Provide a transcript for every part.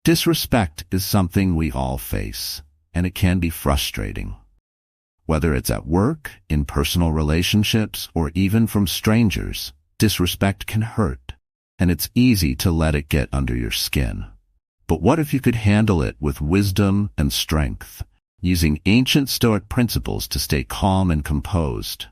Disrespect is something we all face, and it can be frustrating. Whether it's at work, in personal relationships, or even from strangers, disrespect can hurt, and it's easy to let it get under your skin. But what if you could handle it with wisdom and strength, using ancient Stoic principles to stay calm and composed?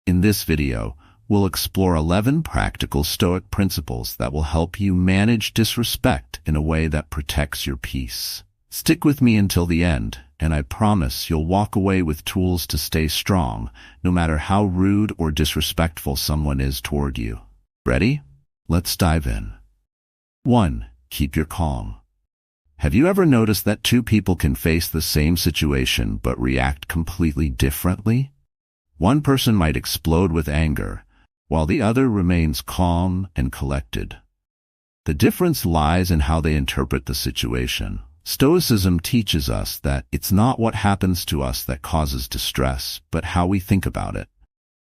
In this video, we'll explore 11 practical Stoic principles that will help you manage disrespect in a way that protects your peace. Stick with me until the end, and I promise you'll walk away with tools to stay strong, no matter how rude or disrespectful someone is toward you. Ready? Let's dive in. 1. Keep your calm. Have you ever noticed that two people can face the same situation but react completely differently? One person might explode with anger, while the other remains calm and collected. The difference lies in how they interpret the situation. Stoicism teaches us that it's not what happens to us that causes distress, but how we think about it.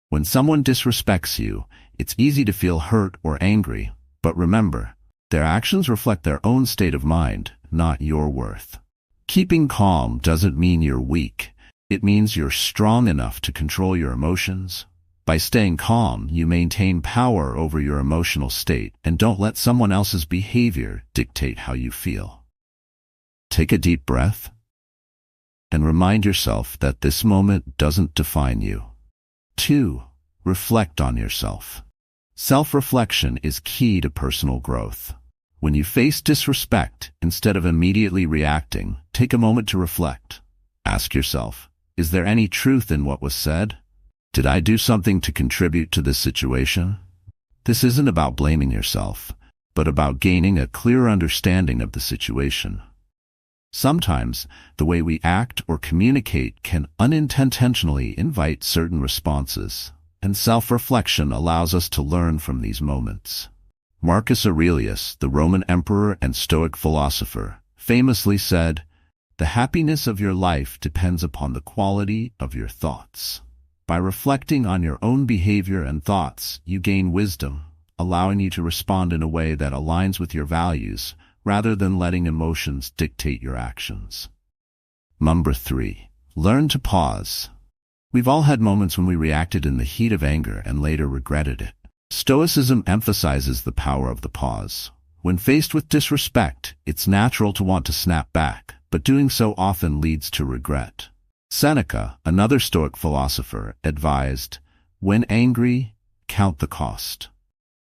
When someone disrespects you, it's easy to feel hurt or angry, but remember, their actions reflect their own state of mind, not your worth. Keeping calm doesn't mean you're weak. It means you're strong enough to control your emotions. By staying calm, you maintain power over your emotional state and don't let someone else's behavior dictate how you feel. Take a deep breath and remind yourself that this moment doesn't define you. 2. Reflect on yourself. Self-reflection is key to personal growth. When you face disrespect, instead of immediately reacting, take a moment to reflect. Ask yourself, is there any truth in what was said? Did I do something to contribute to this situation? This isn't about blaming yourself, but about gaining a clear understanding of the situation. Sometimes, the way we act or communicate can unintentionally invite certain responses, and self-reflection allows us to learn from these moments. Marcus Aurelius, the Roman emperor and Stoic philosopher, famously said, "The happiness of your life depends upon the quality of your thoughts." By reflecting on your own behavior and thoughts, you gain wisdom, allowing you to respond in a way that aligns with your values, rather than letting emotions dictate your actions. Number 3. Learn to pause. We've all had moments when we reacted in the heat of anger and later regretted it. Stoicism emphasizes the power of the pause. When faced with disrespect, it's natural to want to snap back, but doing so often leads to regret. Seneca, another Stoic philosopher, advised, "When angry, count the cost."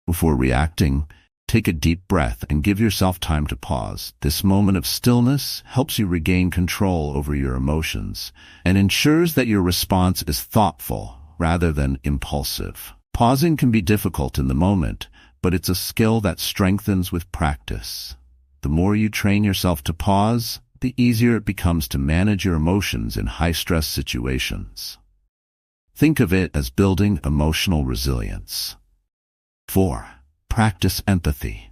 Before reacting, take a deep breath and give yourself time to pause. This moment of stillness helps you regain control over your emotions and ensures that your response is thoughtful rather than impulsive. Pausing can be difficult in the moment, but it's a skill that strengthens with practice. The more you train yourself to pause, the easier it becomes to manage your emotions in high-stress situations. Think of it as building emotional resilience. 4. Practice empathy.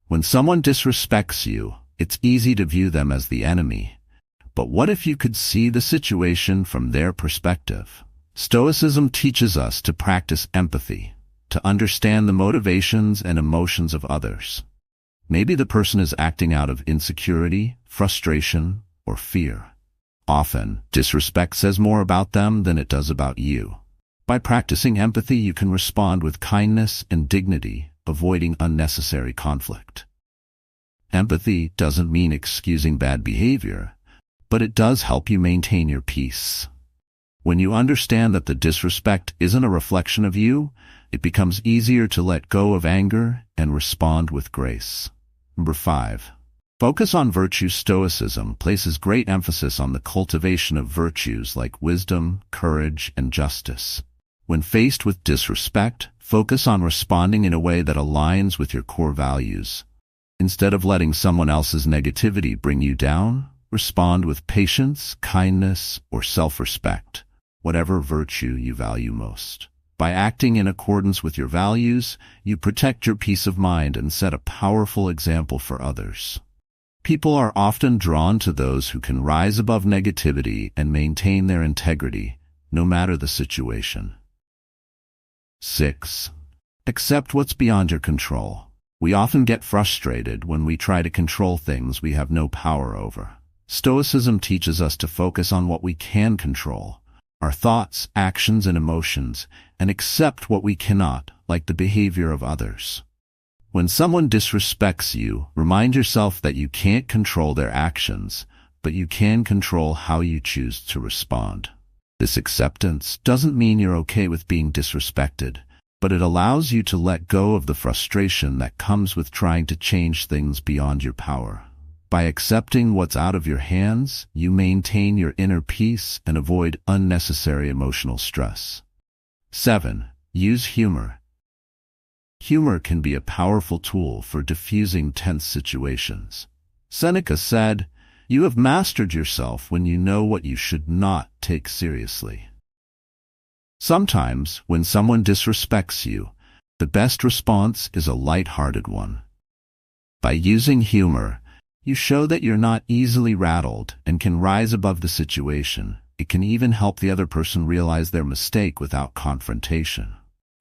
When someone disrespects you, it's easy to view them as the enemy. But what if you could see the situation from their perspective? Stoicism teaches us to practice empathy, to understand the motivations and emotions of others. Maybe the person is acting out of insecurity, frustration, or fear. Often, disrespect says more about them than it does about you. By practicing empathy, you can respond with kindness and dignity, avoiding unnecessary conflict. Empathy doesn't mean excusing bad behavior, but it does help you maintain your peace. When you understand that the disrespect isn't a reflection of you, it becomes easier to let go of anger and respond with grace. Number 5. Focus on virtue. Stoicism places great emphasis on the cultivation of virtues like wisdom, courage, and justice. When faced with disrespect, focus on responding in a way that aligns with your core values. Instead of letting someone else's negativity bring you down, respond with patience, kindness, or self-respect, whatever virtue you value most. By acting in accordance with your values, you protect your peace of mind and set a powerful example for others. People are often drawn to those who can rise above negativity and maintain their integrity, no matter the situation. 6. Accept what's beyond your control. We often get frustrated when we try to control things we have no power over. Stoicism teaches us to focus on what we can control, our thoughts, actions, and emotions, and accept what we cannot, like the behavior of others. When someone disrespects you, remind yourself that you can't control their actions, but you can control how you choose to respond. This acceptance doesn't mean you're okay with being disrespected, but it allows you to let go of the frustration that comes with trying to change things beyond your power. By accepting what's out of your hands, you maintain your inner peace and avoid unnecessary emotional stress. 7. Use humor. Humor can be a powerful tool for diffusing tense situations. Seneca said, "You have mastered yourself when you know what you should not take seriously." Sometimes, when someone disrespects you, the best response is a light-hearted one. By using humor, you show that you're not easily rattled and can rise above the situation. It can even help the other person realize their mistake without confrontation.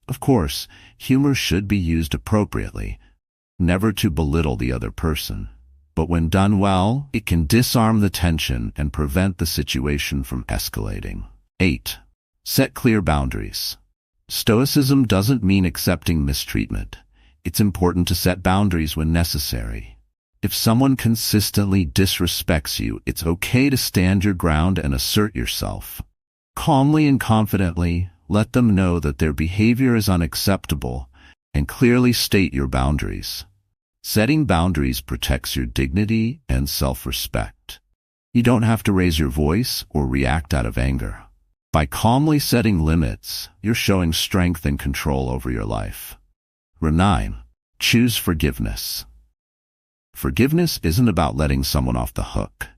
Of course, humor should be used appropriately, never to belittle the other person. But when done well, it can disarm the tension and prevent the situation from escalating. 8. Set clear boundaries. Stoicism doesn't mean accepting mistreatment. It's important to set boundaries when necessary. If someone consistently disrespects you, it's okay to stand your ground and assert yourself. Calmly and confidently, let them know that their behavior is unacceptable and clearly state your boundaries. Setting boundaries protects your dignity and self-respect. You don't have to raise your voice or react out of anger. By calmly setting limits, you're showing strength and control over your life. 9. Choose forgiveness. Forgiveness isn't about letting someone off the hook.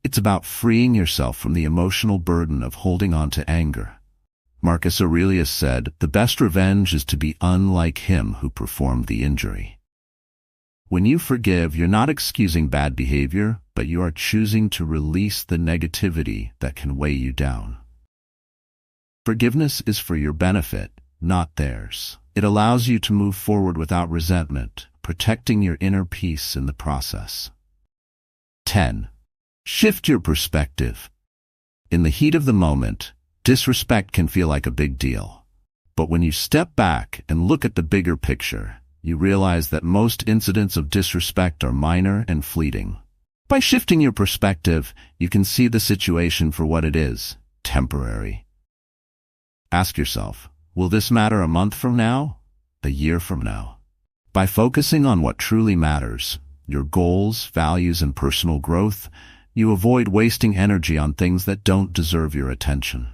It's about freeing yourself from the emotional burden of holding on to anger. Marcus Aurelius said, "The best revenge is to be unlike him who performed the injury." When you forgive, you're not excusing bad behavior, but you are choosing to release the negativity that can weigh you down. Forgiveness is for your benefit, not theirs. It allows you to move forward without resentment, protecting your inner peace in the process. 10. Shift your perspective. In the heat of the moment, disrespect can feel like a big deal. But when you step back and look at the bigger picture, you realize that most incidents of disrespect are minor and fleeting. By shifting your perspective, you can see the situation for what it is, temporary. Ask yourself, will this matter a month from now? A year from now? By focusing on what truly matters, your goals, values, and personal growth, you avoid wasting energy on things that don't deserve your attention.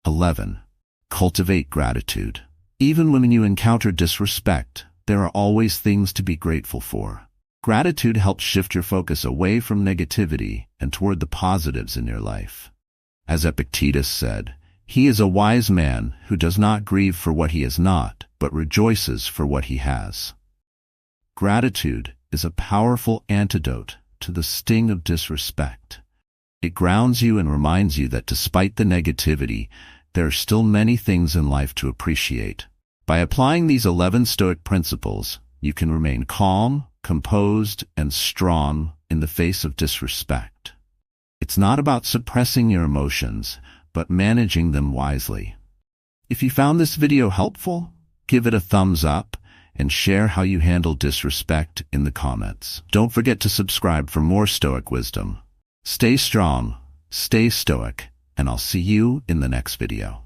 11. Cultivate gratitude. Even when you encounter disrespect, there are always things to be grateful for. Gratitude helps shift your focus away from negativity and toward the positives in your life. As Epictetus said, "He is a wise man who does not grieve for what he is not, but rejoices for what he has." Gratitude is a powerful antidote to the sting of disrespect. It grounds you and reminds you that despite the negativity, there are still many things in life to appreciate. By applying these 11 Stoic principles, you can remain calm, composed, and strong in the face of disrespect. It's not about suppressing your emotions, but managing them wisely. If you found this video helpful, give it a thumbs up and share how you handle disrespect in the comments. Don't forget to subscribe for more Stoic wisdom. Stay strong, stay Stoic, and I'll see you in the next video.